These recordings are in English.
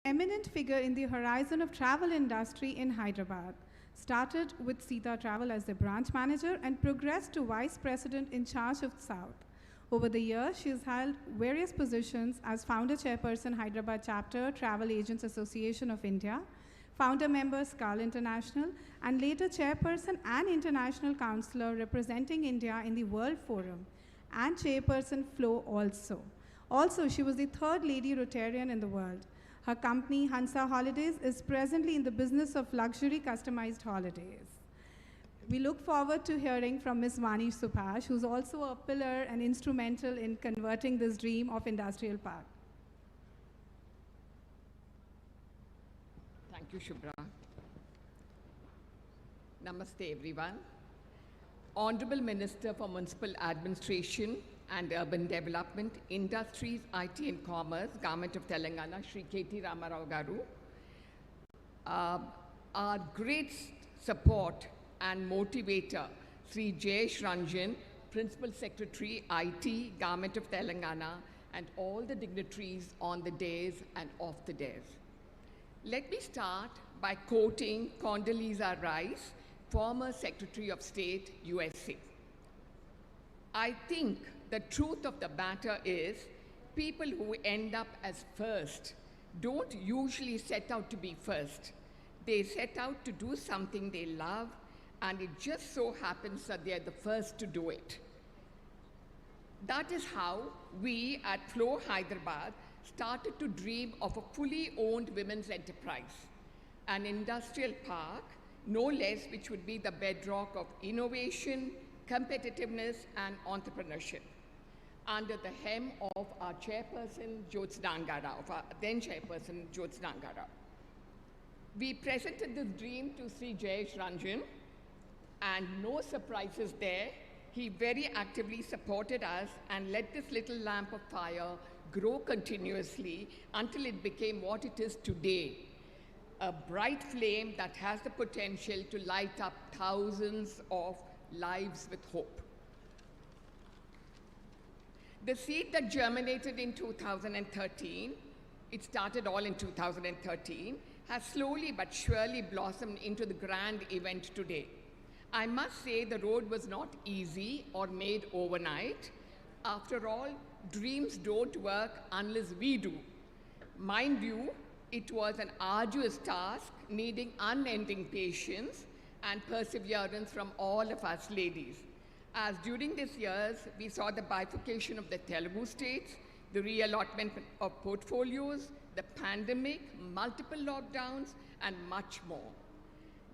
Eminent figure in the horizon of travel industry in Hyderabad. Started with Sita Travel as the branch manager and progressed to vice president in charge of South. Over the years, she has held various positions as founder chairperson Hyderabad chapter Travel Agents Association of India, founder member SCAL International, and later chairperson and international counselor representing India in the World Forum, and chairperson Flow also. Also, she was the third lady Rotarian in the world. Her company, Hansa Holidays, is presently in the business of luxury customized holidays. We look forward to hearing from Ms. Vani Subhash, who's also a pillar and instrumental in converting this dream of industrial park. Thank you, Shubhra. Namaste, everyone. Honorable Minister for Municipal Administration and Urban Development, Industries, IT and Commerce, Government of Telangana, Shri KT Ramarao Garu. Our great support and motivator, Sri Jayesh Ranjan, Principal Secretary, IT, Government of Telangana, and all the dignitaries on the days and off the days. Let me start by quoting Condoleezza Rice, former Secretary of State, USA. I think the truth of the matter is people who end up as first don't usually set out to be first. They set out to do something they love, and it just so happens that they are the first to do it. That is how we at Flow Hyderabad started to dream of a fully owned women's enterprise, an industrial park, no less, which would be the bedrock of innovation, competitiveness, and entrepreneurship, under the hem of our chairperson, Jyotsna Angara, of our then chairperson, Jyotsna Angara. We presented this dream to Sri Jayesh Ranjan, and no surprises there. He very actively supported us and let this little lamp of fire grow continuously until it became what it is today, a bright flame that has the potential to light up thousands of lives with hope. The seed that germinated in 2013, it started all in 2013, has slowly but surely blossomed into the grand event today. I must say the road was not easy or made overnight. After all, dreams don't work unless we do. Mind you, it was an arduous task needing unending patience and perseverance from all of us ladies. As during these years, we saw the bifurcation of the Telugu states, the reallotment of portfolios, the pandemic, multiple lockdowns, and much more.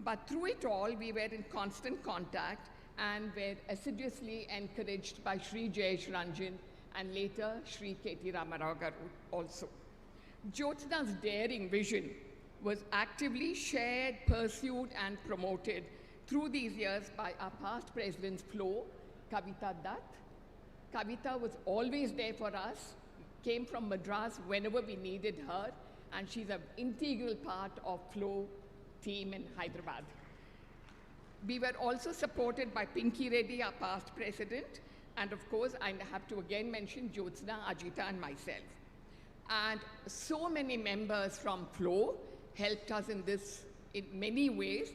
But through it all, we were in constant contact and were assiduously encouraged by Sri Jayesh Ranjan and later Sri KT Ramarao Garu also. Jyotsna's daring vision was actively shared, pursued, and promoted through these years by our past presidents, Flo, Kavita Dutt. Kavita was always there for us, came from Madras whenever we needed her, and she's an integral part of Flo team in Hyderabad. We were also supported by Pinky Reddy, our past president, and of course, I have to again mention Jyotsna, Ajita, and myself. And so many members from Flo helped us in this in many ways.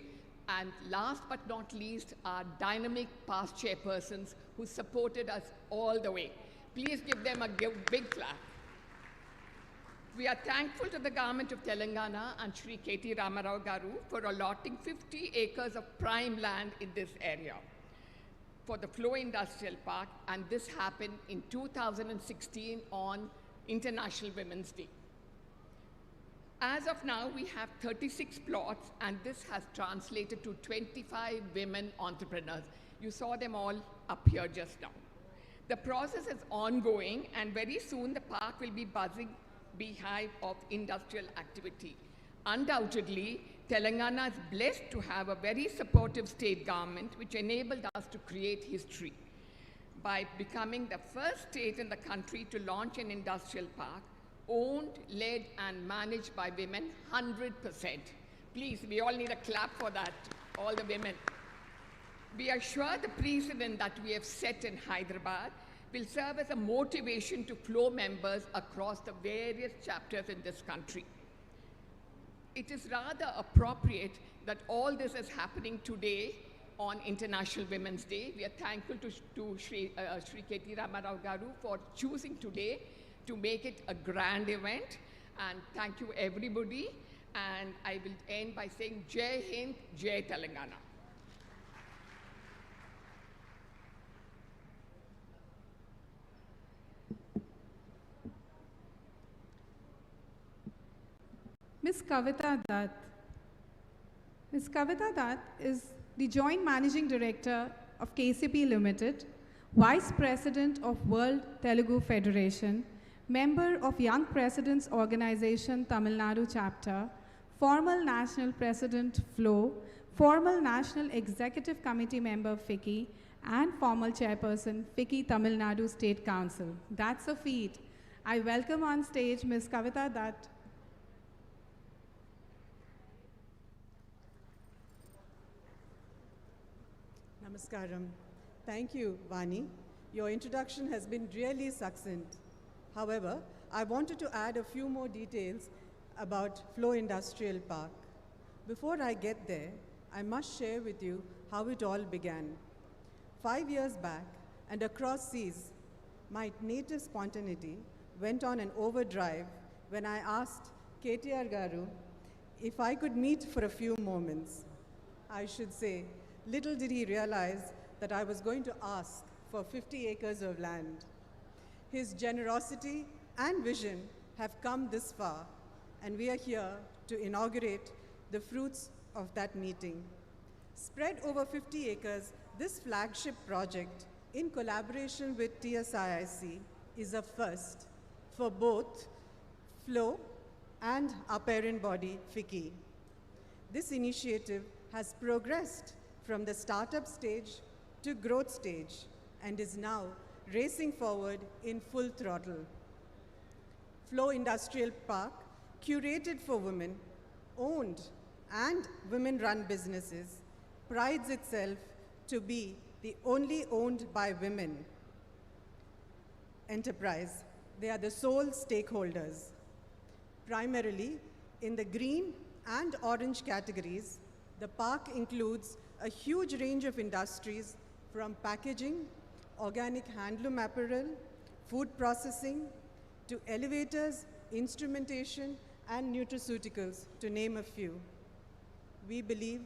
And last but not least, our dynamic past chairpersons who supported us all the way. Please give them a big clap. We are thankful to the government of Telangana and Shri KT Ramarao Garu for allotting 50 acres of prime land in this area for the Flow Industrial Park, and this happened in 2016 on International Women's Day. As of now, we have 36 plots, and this has translated to 25 women entrepreneurs. You saw them all up here just now. The process is ongoing, and very soon the park will be buzzing beehive of industrial activity. Undoubtedly, Telangana is blessed to have a very supportive state government which enabled us to create history by becoming the first state in the country to launch an industrial park owned, led, and managed by women 100%. Please, we all need a clap for that, all the women. We are sure the precedent that we have set in Hyderabad will serve as a motivation to Flow members across the various chapters in this country. it is rather appropriate that all this is happening today on International Women's Day. We are thankful to Sri K.T. Ramarao Garu for choosing today to make it a grand event. And thank you, everybody. And I will end by saying Jai Hind, Jai Telangana. Ms. Kavita Dutt. Ms. Kavita Dutt is the Joint Managing Director of KCP Limited, Vice President of World Telugu Federation, member of Young Presidents Organization Tamil Nadu Chapter, former National President FLO, former National Executive Committee member FICCI, and former Chairperson FICCI Tamil Nadu State Council. That's a feat. I welcome on stage Ms. Kavita Dutt. Namaskaram. Thank you, Vani. Your introduction has been really succinct. However, I wanted to add a few more details about Flow Industrial Park. Before I get there, I must share with you how it all began. 5 years back, and across seas, my native spontaneity went on an overdrive when I asked KTR Garu if I could meet for a few moments. I should say, little did he realize that I was going to ask for 50 acres of land. His generosity and vision have come this far, and we are here to inaugurate the fruits of that meeting. Spread over 50 acres, this flagship project, in collaboration with TSIIC, is a first for both Flow and our parent body, FICCI. This initiative has progressed from the startup stage to growth stage and is now racing forward in full throttle. Flow Industrial Park, curated for women, owned and women-run businesses, prides itself to be the only owned by women enterprise. They are the sole stakeholders. Primarily in the green and orange categories, the park includes a huge range of industries from packaging, organic handloom apparel, food processing, to elevators, instrumentation, and nutraceuticals, to name a few. We believe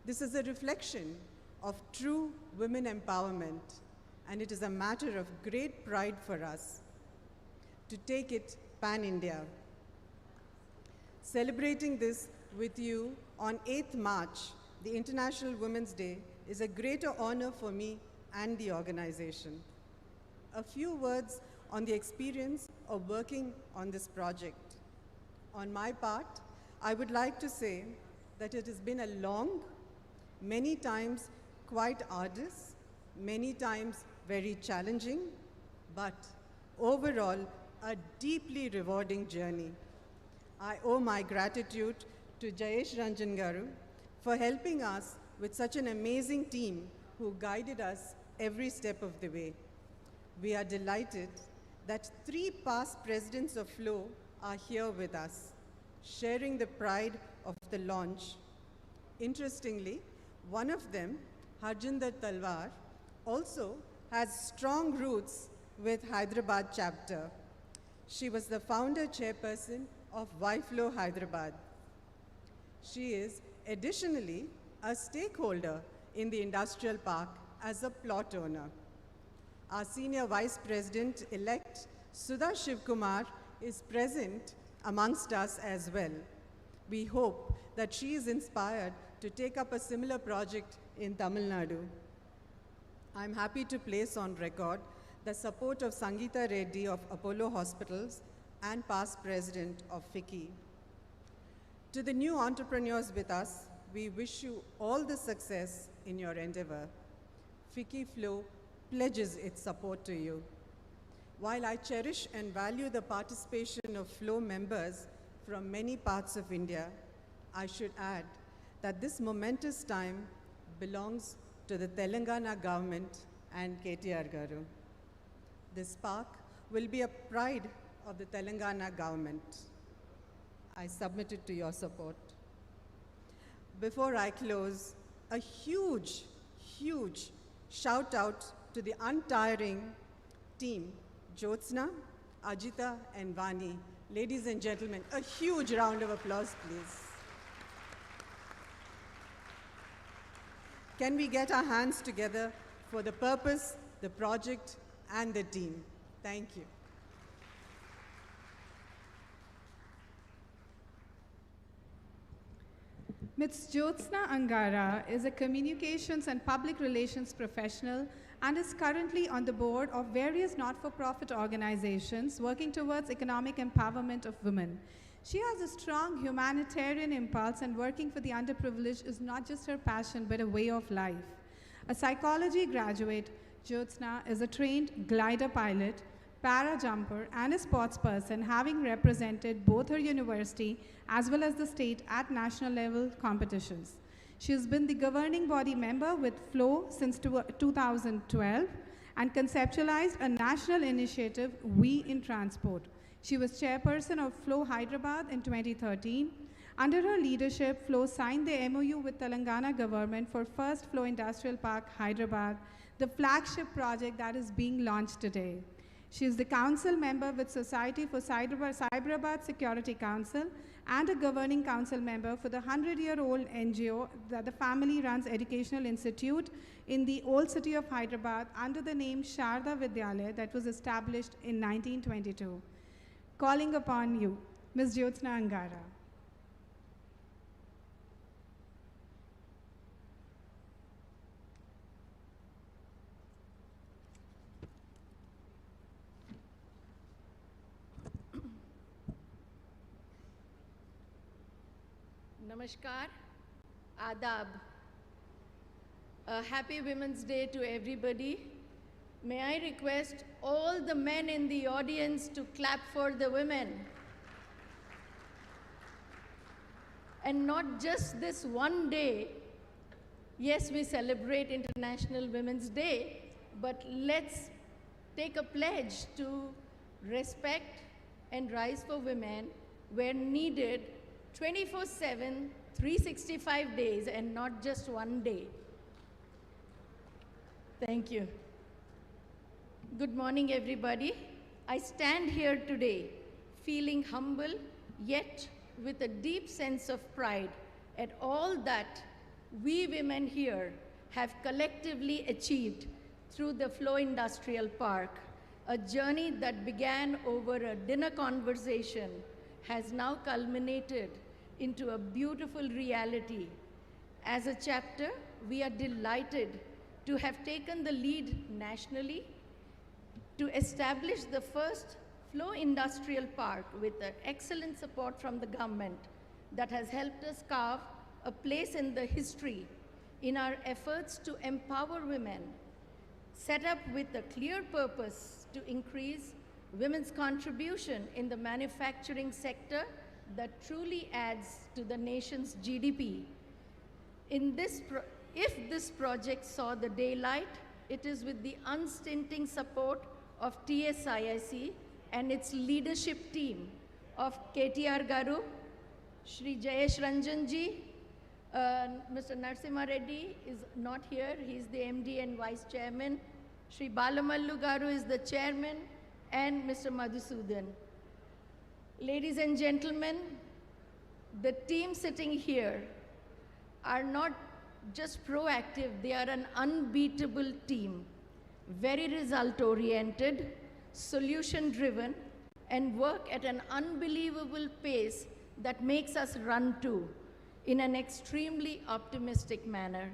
this is a reflection of true women empowerment, and it is a matter of great pride for us to take it pan-India. Celebrating this with you on 8th March, the International Women's Day, is a greater honor for me and the organization. A few words on the experience of working on this project. On my part, I would like to say that it has been a long, many times quite arduous, many times very challenging, but overall a deeply rewarding journey. I owe my gratitude to Jayesh Ranjan Garu for helping us with such an amazing team who guided us every step of the way. We are delighted that 3 past presidents of Flow are here with us, sharing the pride of the launch. Interestingly, one of them, Harjinder Talwar, also has strong roots with Hyderabad chapter. She was the founder chairperson of YFlow Hyderabad. She is additionally a stakeholder in the industrial park as a plot owner. Our senior vice president-elect, Sudha Shivkumar, is present amongst us as well. We hope that she is inspired to take up a similar project in Tamil Nadu. I'm happy to place on record the support of Sangeeta Reddy of Apollo Hospitals and past president of FICCI. To the new entrepreneurs with us, we wish you all the success in your endeavor. FICCI Flow pledges its support to you. While I cherish and value the participation of Flow members from many parts of India, I should add that this momentous time belongs to the Telangana government and KTR Garu. This park will be a pride of the Telangana government. I submit it to your support. Before I close, a huge, huge shout out to the untiring team, Jyotsna, Ajita, and Vani. Ladies and gentlemen, a huge round of applause, please. Can we get our hands together for the purpose, the project, and the team? Thank you. Ms. Jyotsna Angara is a communications and public relations professional and is currently on the board of various not-for-profit organizations working towards economic empowerment of women. She has a strong humanitarian impulse, and working for the underprivileged is not just her passion but a way of life. A psychology graduate, Jyotsna is a trained glider pilot, para jumper, and a sports person, having represented both her university as well as the state at national level competitions. She has been the governing body member with FLOW since 2012 and conceptualized a national initiative, We in Transport. She was chairperson of FLOW Hyderabad in 2013. Under her leadership, FLOW signed the MOU with Telangana government for first FLOW Industrial Park, Hyderabad, the flagship project that is being launched today. She is the council member with Society for Cyberabad Security Council and a governing council member for the 100-year-old NGO that the family runs educational institute in the old city of Hyderabad under the name Sharda Vidyalaya that was established in 1922. Calling upon you, Ms. Jyotsna Angara. Namaskar, Adab. Happy Women's Day to everybody. May I request all the men in the audience to clap for the women. And not just this one day. Yes, we celebrate International Women's Day, but let's take a pledge to respect and rise for women where needed 24/7, 365 days, and not just one day. Thank you. Good morning, everybody. I stand here today feeling humble, yet with a deep sense of pride at all that we women here have collectively achieved through the FLOW Industrial Park. A journey that began over a dinner conversation has now culminated into a beautiful reality. As a chapter, we are delighted to have taken the lead nationally to establish the first FLOW Industrial Park with excellent support from the government that has helped us carve a place in the history in our efforts to empower women, set up with a clear purpose to increase women's contribution in the manufacturing sector that truly adds to the nation's GDP. If this project saw the daylight, it is with the unstinting support of TSIIC and its leadership team of KTR Garu, Shri Jayesh Ranjanji, Mr. Narasimha Reddy is not here, he's the MD and Vice Chairman. Shri Balamallu Garu is the Chairman, and Mr. Madhusudan. Ladies and gentlemen, the team sitting here are not just proactive, they are an unbeatable team, very result-oriented, solution-driven, and work at an unbelievable pace that makes us run to in an extremely optimistic manner.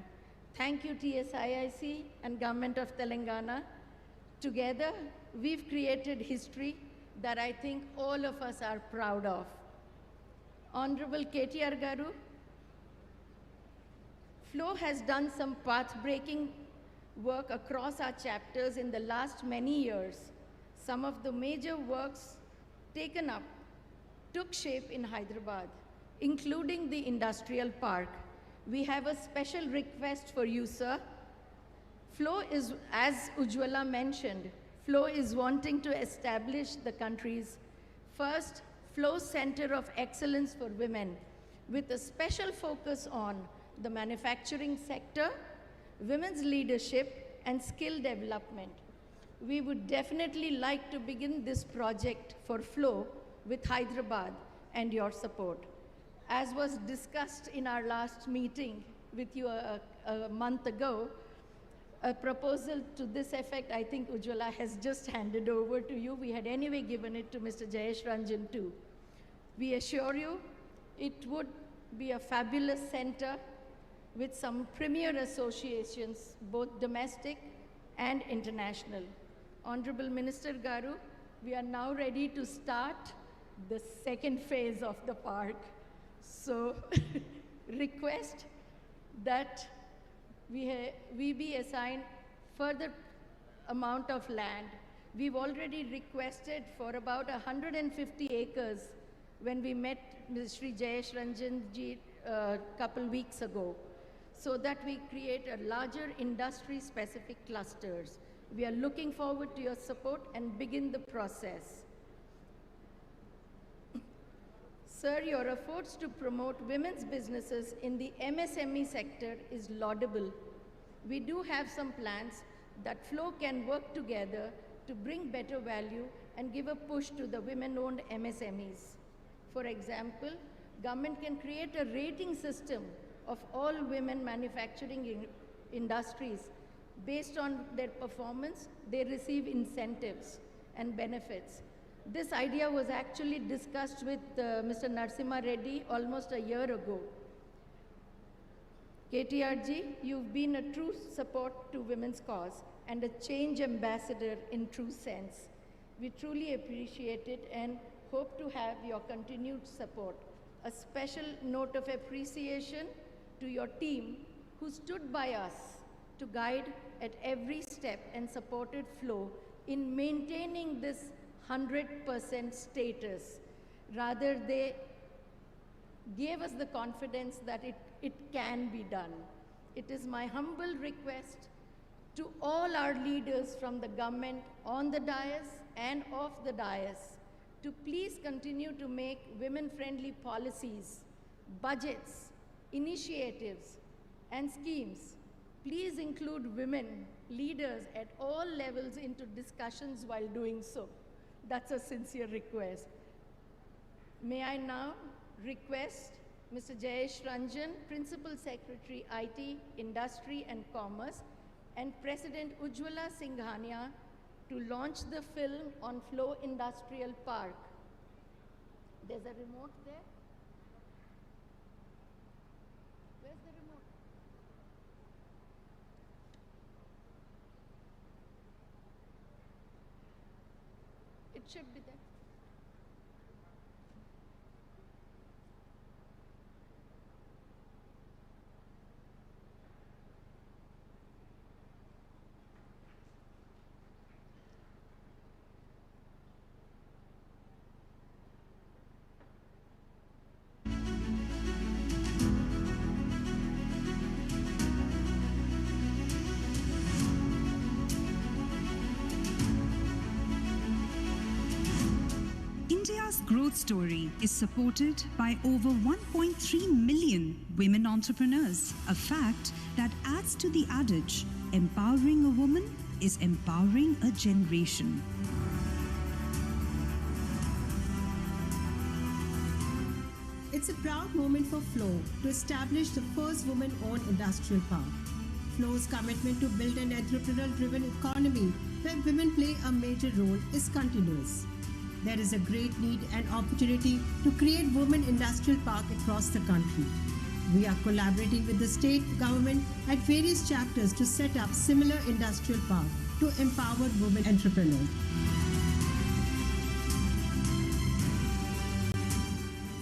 Thank you, TSIIC and Government of Telangana. Together, we've created history that I think all of us are proud of. Honorable KTR Garu, FLOW has done some path-breaking work across our chapters in the last many years. Some of the major works taken up took shape in Hyderabad, including the industrial park. We have a special request for you, sir. FLOW is, as Ujjwala mentioned, FLOW is wanting to establish the country's first Flow Center of Excellence for Women, with a special focus on the manufacturing sector, women's leadership, and skill development. We would definitely like to begin this project for Flow with Hyderabad and your support. As was discussed in our last meeting with you a month ago, a proposal to this effect, I think Ujjwala has just handed over to you. We had anyway given it to Mr. Jayesh Ranjan too. We assure you it would be a fabulous center with some premier associations, both domestic and international. Honorable Minister Garu, we are now ready to start the second phase of the park. So request that we be assigned further amount of land. We've already requested for about 150 acres when we met Mr. Shri Jayesh Ranjan ji a couple weeks ago, so that we create a larger industry-specific clusters. We are looking forward to your support and begin the process. Sir, your efforts to promote women's businesses in the MSME sector is laudable. We do have some plans that Flow can work together to bring better value and give a push to the women-owned MSMEs. For example, government can create a rating system of all women manufacturing industries. Based on their performance, they receive incentives and benefits. This idea was actually discussed with Mr. Narasimha Reddy almost a year ago. KTR ji, you've been a true support to women's cause and a change ambassador in true sense. We truly appreciate it and hope to have your continued support. A special note of appreciation to your team who stood by us to guide at every step and supported Flow in maintaining this 100% status. Rather, they gave us the confidence that it can be done. It is my humble request to all our leaders from the government on the dais and off the dais to please continue to make women-friendly policies, budgets, initiatives, and schemes. Please include women leaders at all levels into discussions while doing so. That's a sincere request. May I now request Mr. Jayesh Ranjan, Principal Secretary, IT, Industry and Commerce, and President Ujjwala Singhania to launch the film on Flow Industrial Park. There's a remote there. Where's the remote? It should be there. India's growth story is supported by over 1.3 million women entrepreneurs, a fact that adds to the adage, empowering a woman is empowering a generation. It's a proud moment for Flow to establish the first women-owned industrial park. Flow's commitment to build an entrepreneurial-driven economy where women play a major role is continuous. There is a great need and opportunity to create women industrial park across the country. We are collaborating with the state government at various chapters to set up similar industrial park to empower women entrepreneurs.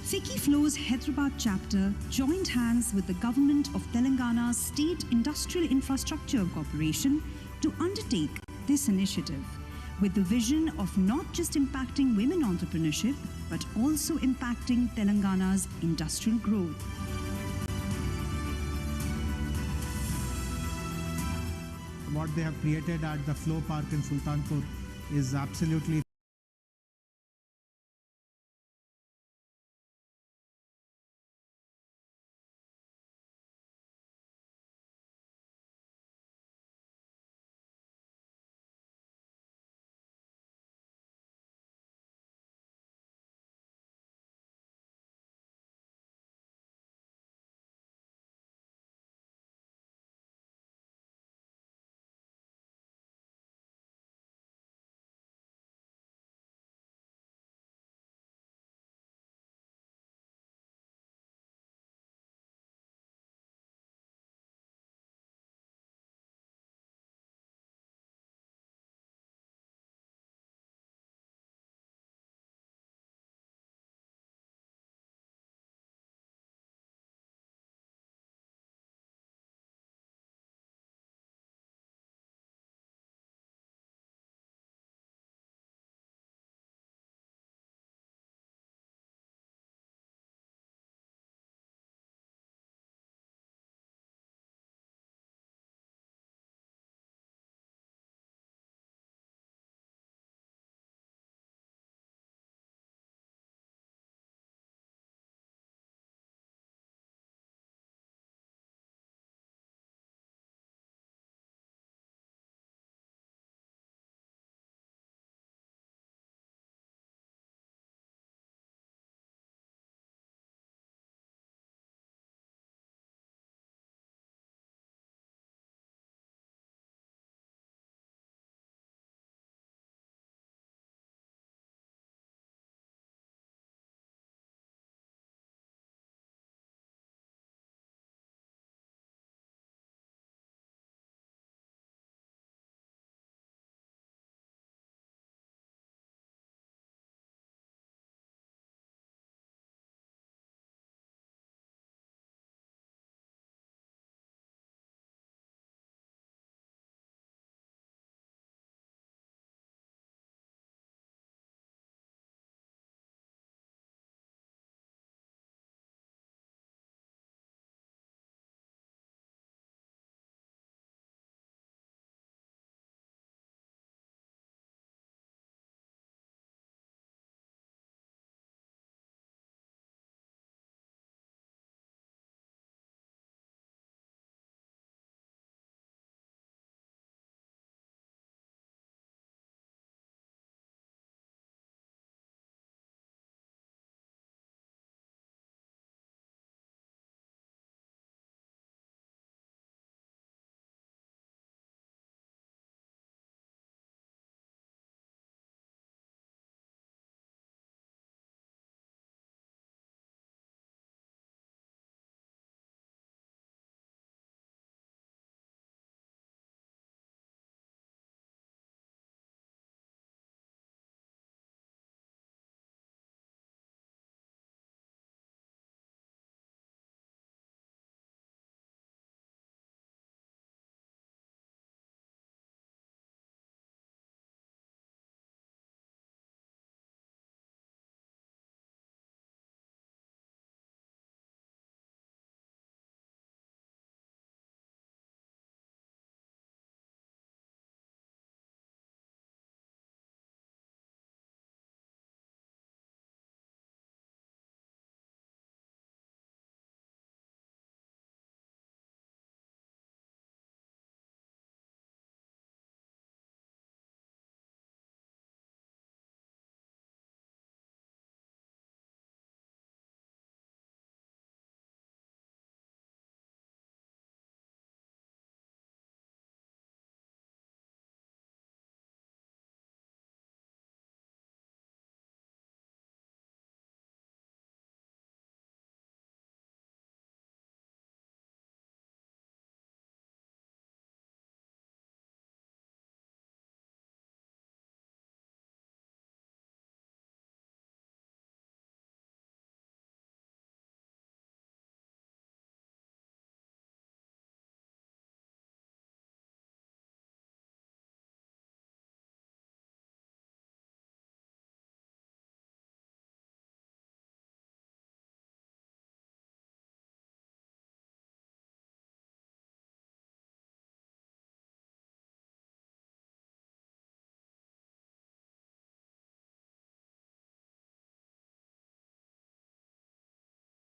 FICCI Flow's Hyderabad chapter joined hands with the government of Telangana's State Industrial Infrastructure Corporation to undertake this initiative, with the vision of not just impacting women entrepreneurship, but also impacting Telangana's industrial growth. What they have created at the Flow Park in Sultanpur is absolutely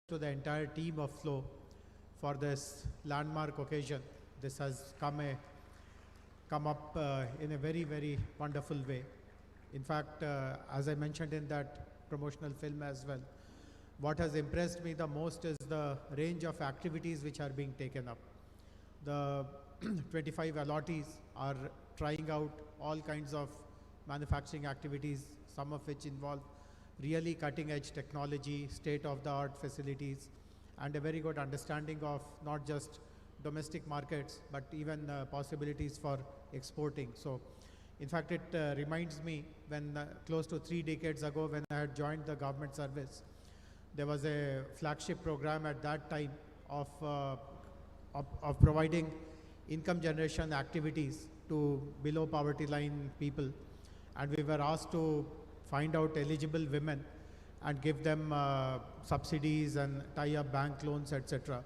to the entire team of Flow for this landmark occasion. This has come up in a very, very wonderful way. In fact, as I mentioned in that promotional film as well, what has impressed me the most is the range of activities which are being taken up. The 25 allottees are trying out all kinds of manufacturing activities, some of which involve really cutting-edge technology, state-of-the-art facilities, and a very good understanding of not just domestic markets, but even possibilities for exporting. So, in fact, it reminds me when close to 3 decades ago, when I had joined the government service, there was a flagship program at that time of providing income generation activities to below poverty line people. And we were asked to find out eligible women and give them subsidies and tie up bank loans, etc.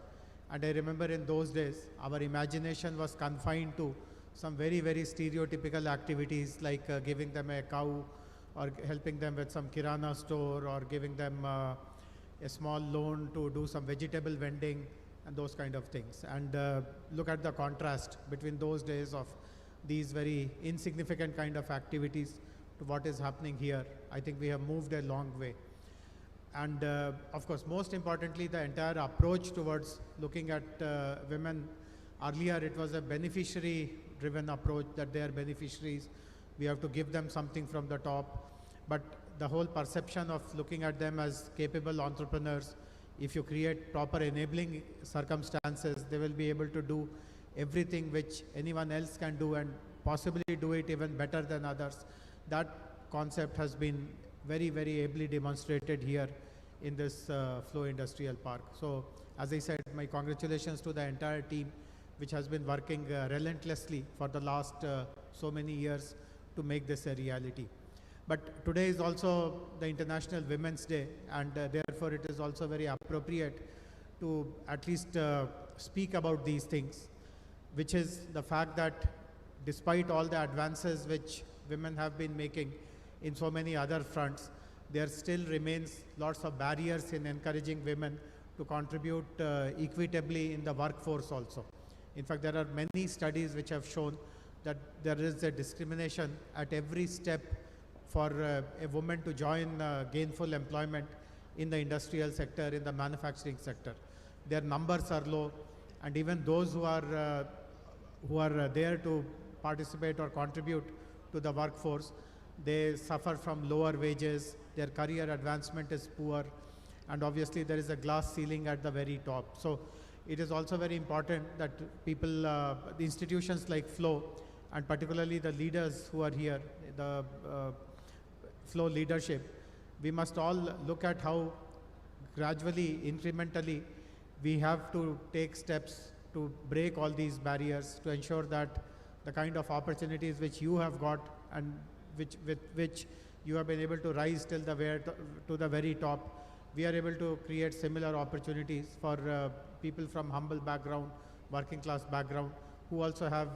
And I remember in those days, our imagination was confined to some very, very stereotypical activities like giving them a cow or helping them with some kirana store or giving them a small loan to do some vegetable vending and those kind of things. And look at the contrast between those days of these very insignificant kind of activities to what is happening here. I think we have moved a long way. And of course, most importantly, the entire approach towards looking at women. Earlier, it was a beneficiary-driven approach that they are beneficiaries. We have to give them something from the top. But the whole perception of looking at them as capable entrepreneurs, if you create proper enabling circumstances, they will be able to do everything which anyone else can do and possibly do it even better than others. That concept has been very, very ably demonstrated here in this Flow Industrial Park. So, as I said, my congratulations to the entire team, which has been working relentlessly for the last so many years to make this a reality. But today is also the International Women's Day, and therefore it is also very appropriate to at least speak about these things, which is the fact that despite all the advances which women have been making in so many other fronts, there still remains lots of barriers in encouraging women to contribute equitably in the workforce also. In fact, there are many studies which have shown that there is a discrimination at every step for a woman to join gainful employment in the industrial sector, in the manufacturing sector. Their numbers are low, and even those who are there to participate or contribute to the workforce, they suffer from lower wages, their career advancement is poor, and obviously there is a glass ceiling at the very top. So it is also very important that people, the institutions like Flow, and particularly the leaders who are here, the Flow leadership, we must all look at how gradually, incrementally, we have to take steps to break all these barriers, to ensure that the kind of opportunities which you have got and with which you have been able to rise till to the very top, we are able to create similar opportunities for people from humble background, working class background, who also have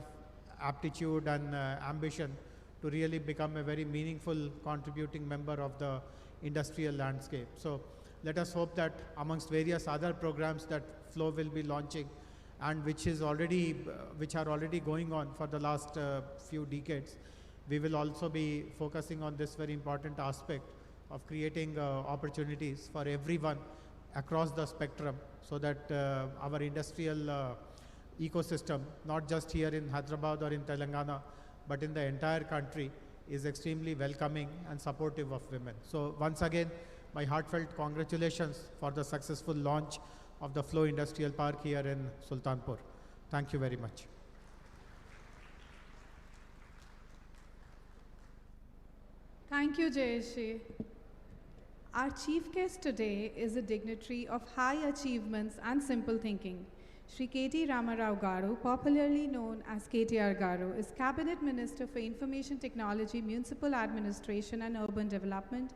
aptitude and ambition to really become a very meaningful contributing member of the industrial landscape. So let us hope that amongst various other programs that Flow will be launching and which are already going on for the last few decades, we will also be focusing on this very important aspect of creating opportunities for everyone across the spectrum, so that our industrial ecosystem, not just here in Hyderabad or in Telangana, but in the entire country, is extremely welcoming and supportive of women. So once again, my heartfelt congratulations for the successful launch of the Flow Industrial Park here in Sultanpur. Thank you very much. Thank you, Jayeshi. Our chief guest today is a dignitary of high achievements and simple thinking. Shri K.T. Ramarao Garu, popularly known as KTR Garu, is Cabinet Minister for Information Technology, Municipal Administration and Urban Development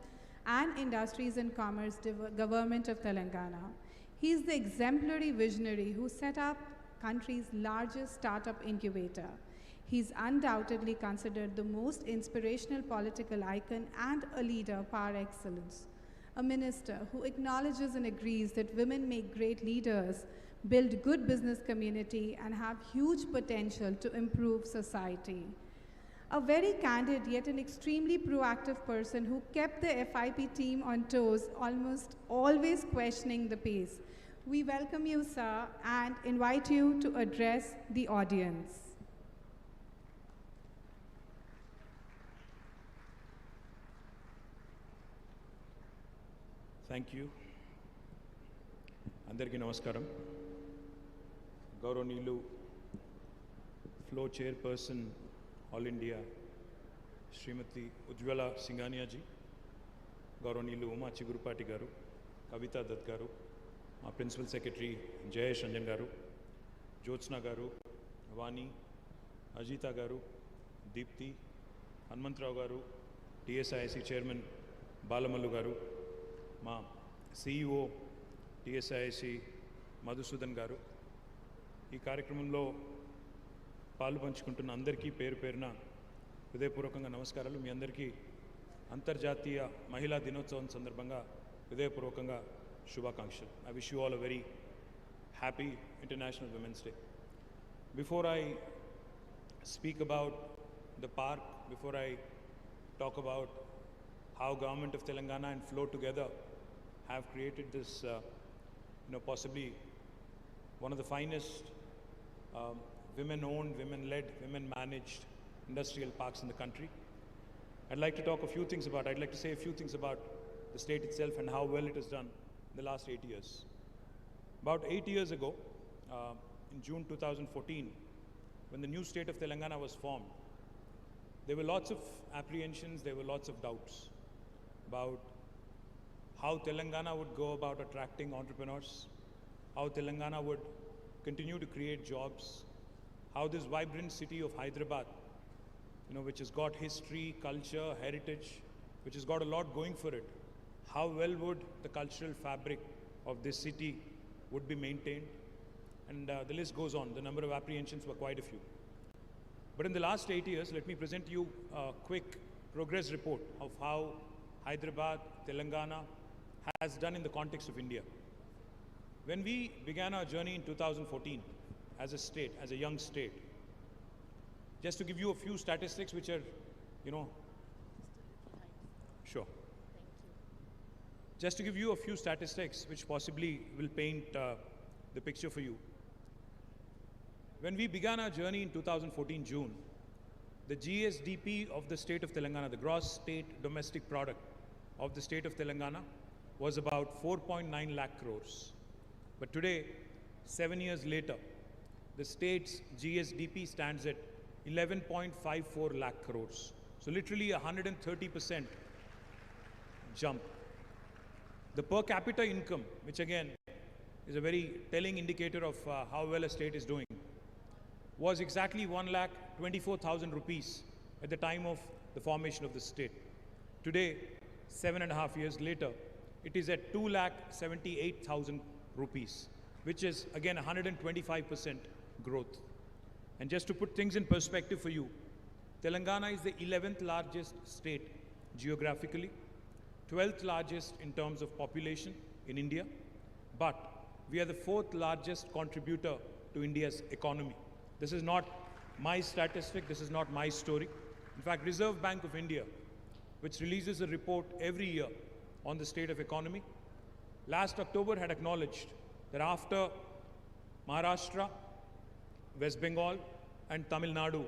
and Industries and Commerce, Government of Telangana. He is the exemplary visionary who set up country's largest startup incubator. He is undoubtedly considered the most inspirational political icon and a leader par excellence. a minister who acknowledges and agrees that women make great leaders, build good business community, and have huge potential to improve society. A very candid yet an extremely proactive person who kept the FIP team on toes, almost always questioning the pace. We welcome you, sir, and invite you to address the audience. Thank you. Andariki namaskaram. Gauranilu, Flow Chairperson, All India, Srimati Ujjwala Singhania ji, Gauranilu Uma Chigurupati garu, Kavita Dutt garu, my Principal Secretary Jayesh Ranjan garu, Jyotsna garu, Vani, Ajita garu, Deepthi, Hanumantrao garu, TSIC Chairman Balamallu garu, మా CEO TSIC Madhusudan గారు, ఈ కార్యక్రమంలో పాలు పంచుకుంటున్న అందరికీ పేరు పేరున హృదయపూర్వకంగా నమస్కారాలు. మీ అందరికీ అంతర్జాతీయ మహిళా దినోత్సవం సందర్భంగా హృదయపూర్వకంగా శుభాకాంక్షలు. I wish you all a very happy International Women's Day. Before I speak about the park, before I talk about how Government of Telangana and Flow together have created this, possibly one of the finest women-owned, women-led, women-managed industrial parks in the country. I'd like to talk a few things about, I'd like to say a few things about the state itself and how well it has done in the last 8 years. About 8 years ago, in June 2014, when the new state of Telangana was formed, there were lots of apprehensions, there were lots of doubts about how Telangana would go about attracting entrepreneurs, how Telangana would continue to create jobs, how this vibrant city of Hyderabad, which has got history, culture, heritage, which has got a lot going for it, how well would the cultural fabric of this city would be maintained, and the list goes on. The number of apprehensions were quite a few. But in the last 8 years, let me present you a quick progress report of how Hyderabad, Telangana has done in the context of India. When we began our journey in 2014 as a state, as a young state, just to give you a few statistics which are, sure. Just to give you a few statistics which possibly will paint the picture for you. When we began our journey in 2014 June, the GSDP of the state of Telangana, the gross state domestic product of the state of Telangana, was about 4.9 lakh crores. But today, 7 years later, the state's GSDP stands at 11.54 lakh crores. So literally 130% jump. The per capita income, which again is a very telling indicator of how well a state is doing, was exactly 1,24,000 rupees at the time of the formation of the state. Today, 7.5 years later, it is at 2,78,000 rupees, which is again 125% growth. And just to put things in perspective for you, Telangana is the 11th largest state geographically, 12th largest in terms of population in India, but we are the 4th largest contributor to India's economy. This is not my statistic, this is not my story. In fact, Reserve Bank of India, which releases a report every year on the state of economy, last October had acknowledged that after Maharashtra, West Bengal and Tamil Nadu,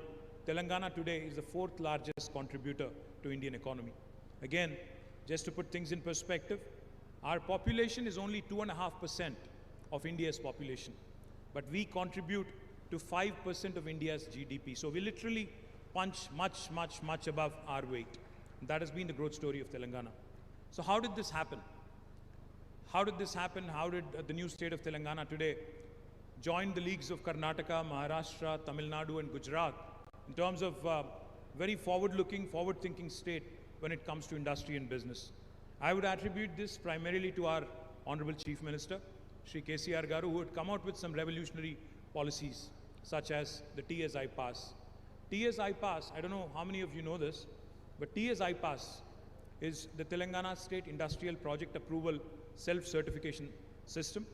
Telangana today is the 4th largest contributor to Indian economy. Again, just to put things in perspective, our population is only 2.5% of India's population, but we contribute to 5% of India's GDP. So we literally punch much above our weight. And that has been the growth story of Telangana. So how did this happen? How did this happen? How did the new state of Telangana today join the leagues of Karnataka, Maharashtra, Tamil Nadu and Gujarat in terms of very forward-looking, forward-thinking state when it comes to industry and business? I would attribute this primarily to our Honorable Chief Minister, Shri KTR Garu, who had come out with some revolutionary policies such as the TSI Pass. TSI Pass, I don't know how many of you know this, but TSI Pass is the Telangana State Industrial Project Approval Self-Certification System,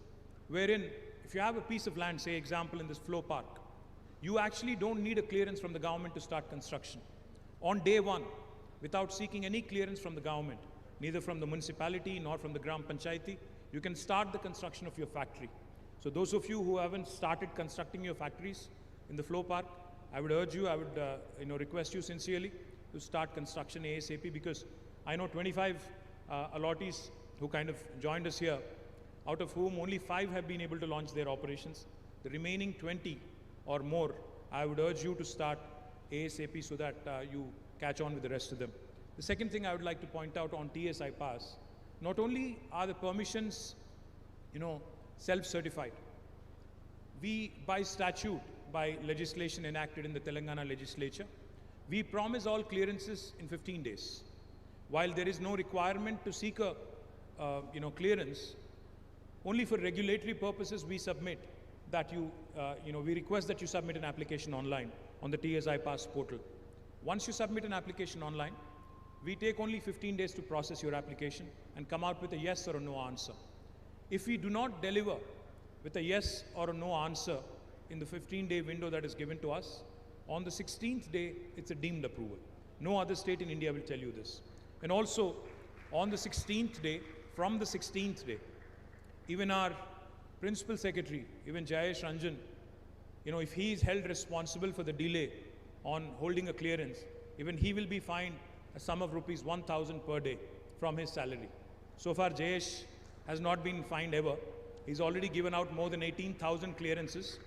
wherein if you have a piece of land, say example in this flow park, you actually don't need a clearance from the government to start construction. On day one, without seeking any clearance from the government, neither from the municipality nor from the Gram Panchayati, you can start the construction of your factory. So those of you who haven't started constructing your factories in the flow park, I would urge you, I would request you sincerely to start construction ASAP, because I know 25 allottees who kind of joined us here, out of whom only 5 have been able to launch their operations. The remaining 20 or more, I would urge you to start ASAP so that you catch on with the rest of them. The second thing I would like to point out on TSI Pass, not only are the permissions, self-certified, we by statute, by legislation enacted in the Telangana legislature, we promise all clearances in 15 days. While there is no requirement to seek a clearance, only for regulatory purposes we submit that we request that you submit an application online on the TSI Pass portal. Once you submit an application online, we take only 15 days to process your application and come out with a yes or a no answer. If we do not deliver with a yes or a no answer in the 15-day window that is given to us, on the 16th day, it's a deemed approval. No other state in India will tell you this. And also, on the 16th day, from the 16th day, even our Principal Secretary, even Jayesh Ranjan, if he is held responsible for the delay on holding a clearance, even he will be fined a sum of rupees 1,000 per day from his salary. So far, Jayesh has not been fined ever. He's already given out more than 18,000 clearances.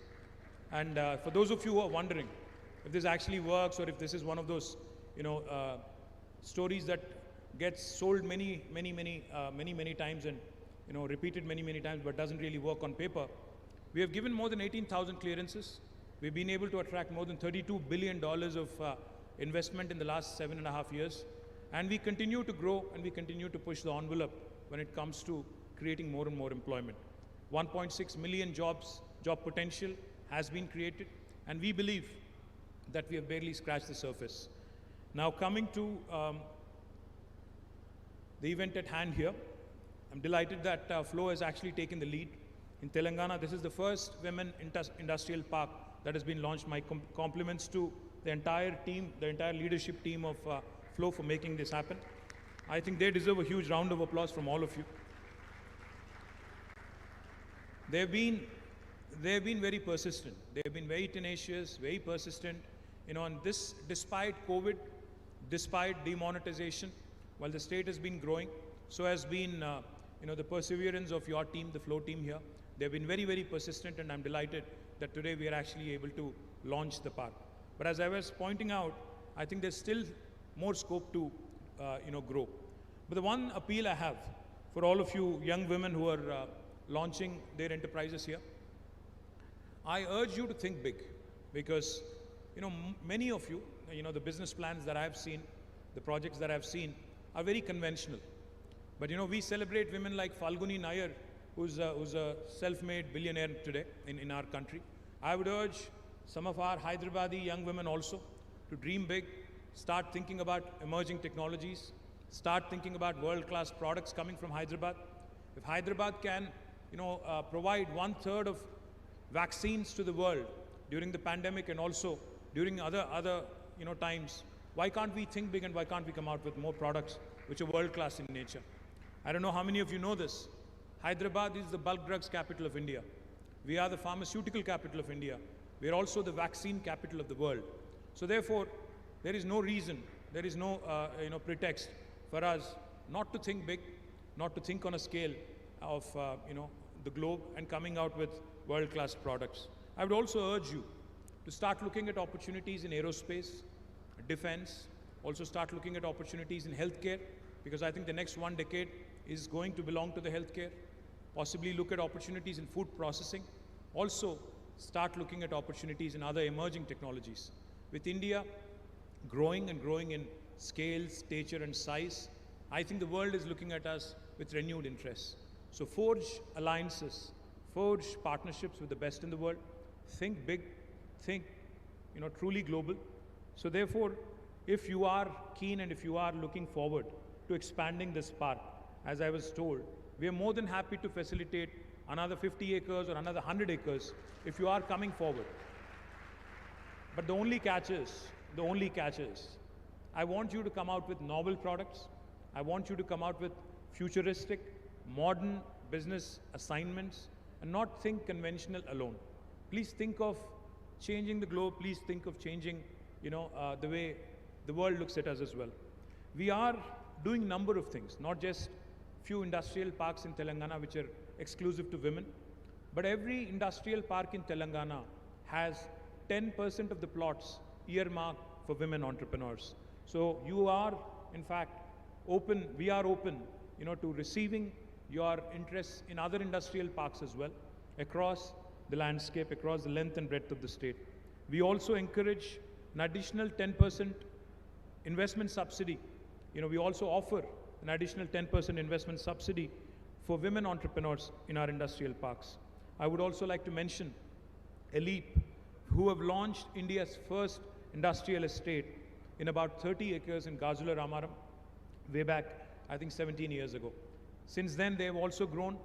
And for those of you who are wondering if this actually works, or if this is one of those, stories that gets sold many times and repeated many times, but doesn't really work on paper, we have given more than 18,000 clearances. We've been able to attract more than $32 billion of investment in the last 7.5 years. And we continue to grow and we continue to push the envelope when it comes to creating more and more employment. 1.6 million job potential has been created, and we believe that we have barely scratched the surface. Now coming to the event at hand here, I'm delighted that Flow has actually taken the lead. In Telangana, this is the first women industrial park that has been launched. My compliments to the entire team, the entire leadership team of Flow for making this happen. I think they deserve a huge round of applause from all of you. They've been very persistent. They've been very tenacious, very persistent. And this, despite COVID, despite demonetization, while the state has been growing, so has been, the perseverance of your team, the Flow team here. They've been very, very persistent, and I'm delighted that today we are actually able to launch the park. But as I was pointing out, I think there's still more scope to, grow. But the one appeal I have for all of you young women who are launching their enterprises here, I urge you to think big, because many of you, the business plans that I've seen, the projects that I've seen are very conventional. But we celebrate women like Falguni Nair, who's a self-made billionaire today in our country. I would urge some of our Hyderabadi young women also to dream big, start thinking about emerging technologies, start thinking about world-class products coming from Hyderabad. If Hyderabad can, provide 1/3 of vaccines to the world during the pandemic and also during other times, why can't we think big and why can't we come out with more products which are world-class in nature? I don't know how many of you know this. Hyderabad is the bulk drugs capital of India. We are the pharmaceutical capital of India. We are also the vaccine capital of the world. So therefore, there is no reason, there is no pretext for us not to think big, not to think on a scale of the globe and coming out with world-class products. I would also urge you to start looking at opportunities in aerospace, defense, also start looking at opportunities in healthcare, because I think the next 1 decade is going to belong to the healthcare. Possibly look at opportunities in food processing. Also start looking at opportunities in other emerging technologies. With India growing and growing in scale, stature and size, I think the world is looking at us with renewed interest. So forge alliances, forge partnerships with the best in the world, think big, think truly global. So therefore, if you are keen and if you are looking forward to expanding this park. As I was told, we are more than happy to facilitate another 50 acres or another 100 acres if you are coming forward. But the only catch is, I want you to come out with novel products. I want you to come out with futuristic, modern business assignments and not think conventional alone. Please think of changing the globe. Please think of changing, the way the world looks at us as well. We are doing a number of things, not just few industrial parks in Telangana which are exclusive to women, but every industrial park in Telangana has 10% of the plots earmarked for women entrepreneurs. So you are, in fact, open, we are open, to receiving your interests in other industrial parks as well, across the landscape, across the length and breadth of the state. We also encourage an additional 10% investment subsidy. We also offer an additional 10% investment subsidy for women entrepreneurs in our industrial parks. I would also like to mention Elite, who have launched India's first industrial estate in about 30 acres in Gazula Ramaram, way back, I think 17 years ago. Since then, they have also grown.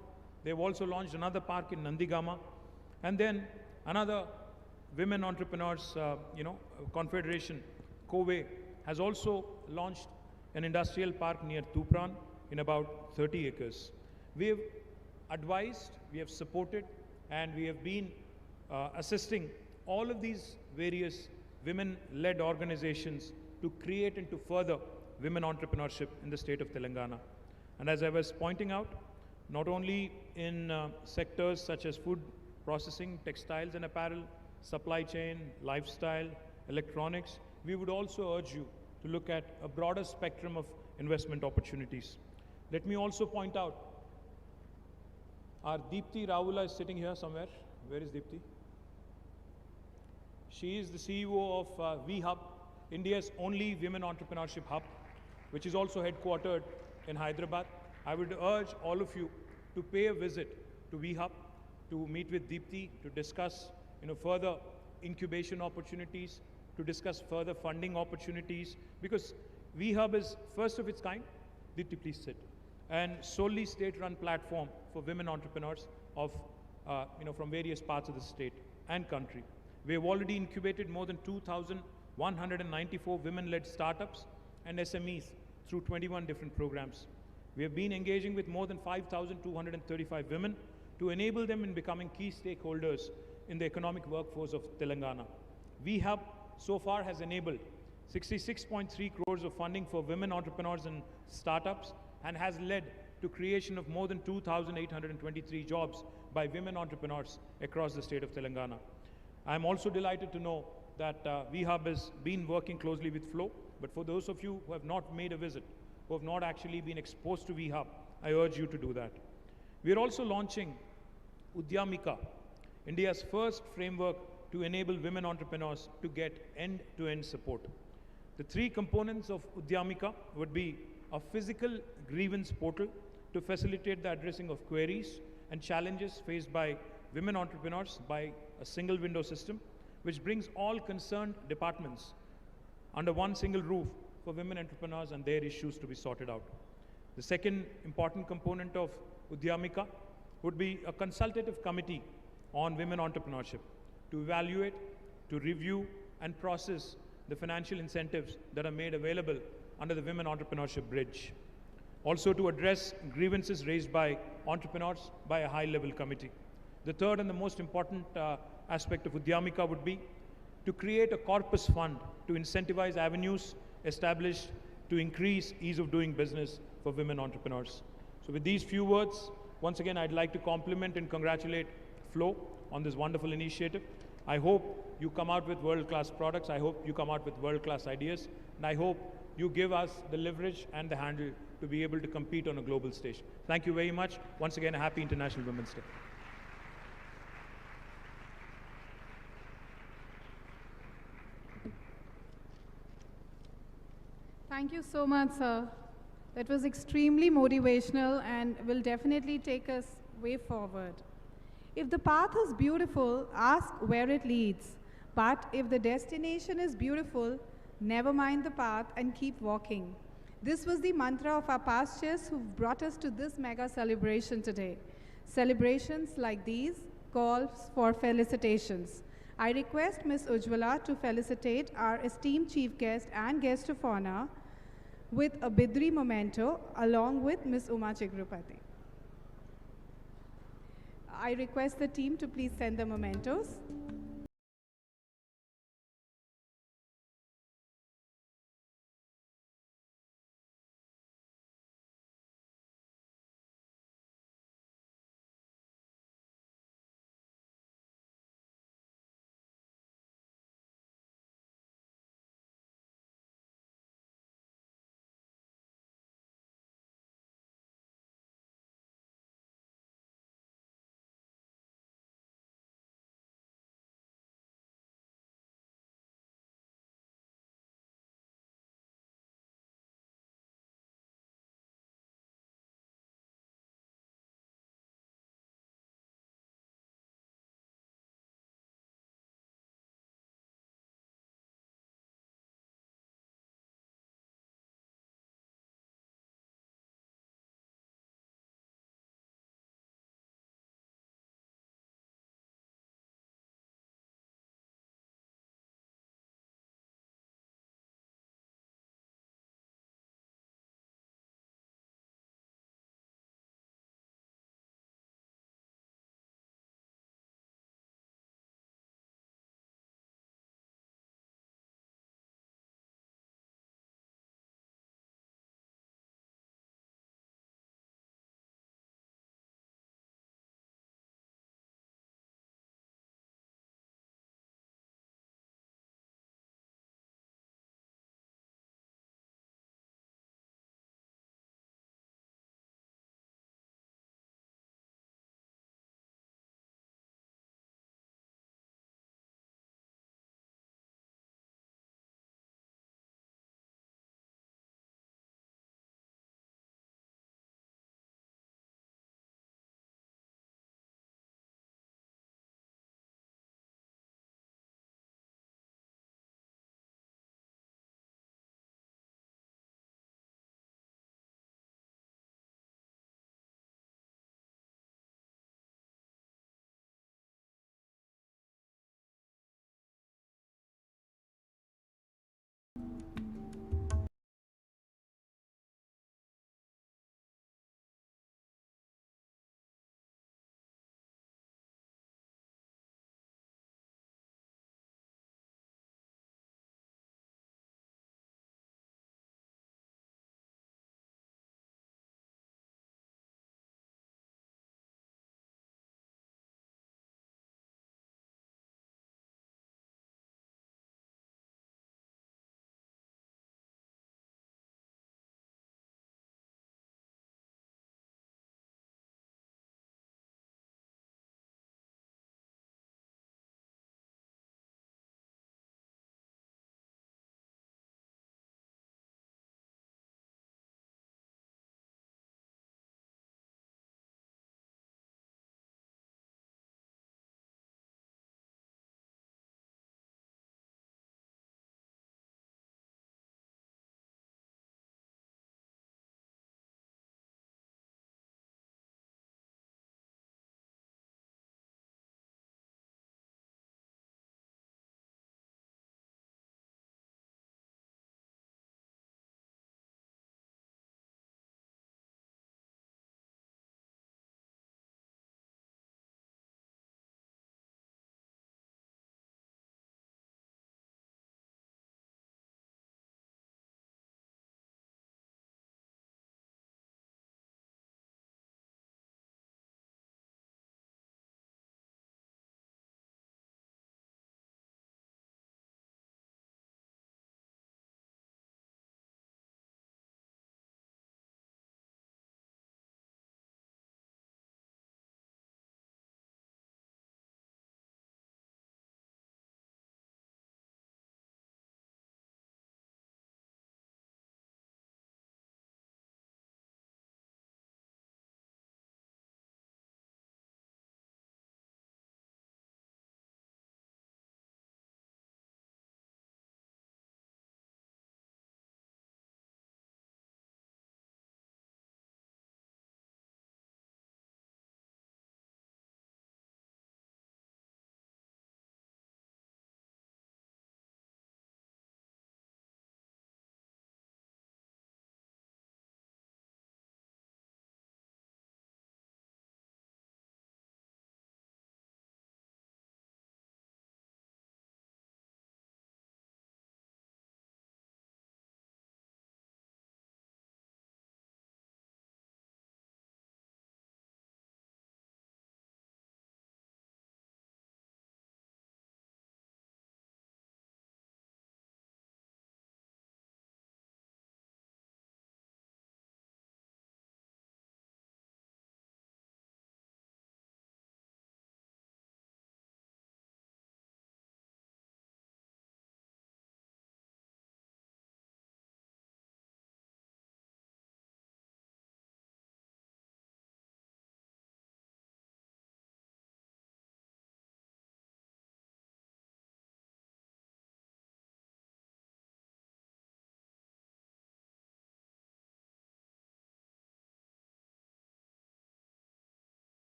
They have also launched another park in Nandigama, and then another women entrepreneurs, confederation, Kove, has also launched an industrial park near Tupran in about 30 acres. We have advised, we have supported, and we have been assisting all of these various women-led organizations to create and to further women entrepreneurship in the state of Telangana. And as I was pointing out, not only in sectors such as food processing, textiles and apparel, supply chain, lifestyle, electronics, we would also urge you to look at a broader spectrum of investment opportunities. Let me also point out, our Deepti Rahula is sitting here somewhere. Where is Deepti? She is the CEO of V-Hub, India's only women entrepreneurship hub, which is also headquartered in Hyderabad. I would urge all of you to pay a visit to V-Hub, to meet with Deepti, to discuss further incubation opportunities, to discuss further funding opportunities, because V-Hub is first of its kind. Deepti, please sit. And solely state-run platform for women entrepreneurs of, from various parts of the state and country. We have already incubated more than 2,194 women-led startups and SMEs through 21 different programs. We have been engaging with more than 5,235 women to enable them in becoming key stakeholders in the economic workforce of Telangana. V-Hub so far has enabled 66.3 crores of funding for women entrepreneurs and startups and has led to creation of more than 2,823 jobs by women entrepreneurs across the state of Telangana. I'm also delighted to know that V-Hub has been working closely with Flow, but for those of you who have not made a visit, who have not actually been exposed to V-Hub, I urge you to do that. We are also launching Udyamika, India's first framework to enable women entrepreneurs to get end-to-end support. The three components of Udyamika would be a physical grievance portal to facilitate the addressing of queries and challenges faced by women entrepreneurs by a single window system, which brings all concerned departments under one single roof for women entrepreneurs and their issues to be sorted out. The second important component of Udyamika would be a consultative committee on women entrepreneurship to evaluate, to review and process the financial incentives that are made available under the Women Entrepreneurship Bridge. Also to address grievances raised by entrepreneurs by a high-level committee. The third and the most important aspect of Udyamika would be to create a corpus fund to incentivize avenues established to increase ease of doing business for women entrepreneurs. So with these few words, once again, I'd like to compliment and congratulate Flow on this wonderful initiative. I hope you come out with world-class products. I hope you come out with world-class ideas. And I hope you give us the leverage and the handle to be able to compete on a global stage. Thank you very much. Once again, a happy International Women's Day. Thank you so much, sir. That was extremely motivational and will definitely take us way forward. If the path is beautiful, ask where it leads. But if the destination is beautiful, never mind the path and keep walking. This was the mantra of our past chairs who've brought us to this mega celebration today. Celebrations like these calls for felicitations. I request Ms. Ujjwala to felicitate our esteemed chief guest and guest of honor with a Bidri memento along with Ms. Uma Chigrupati. I request the team to please send the mementos.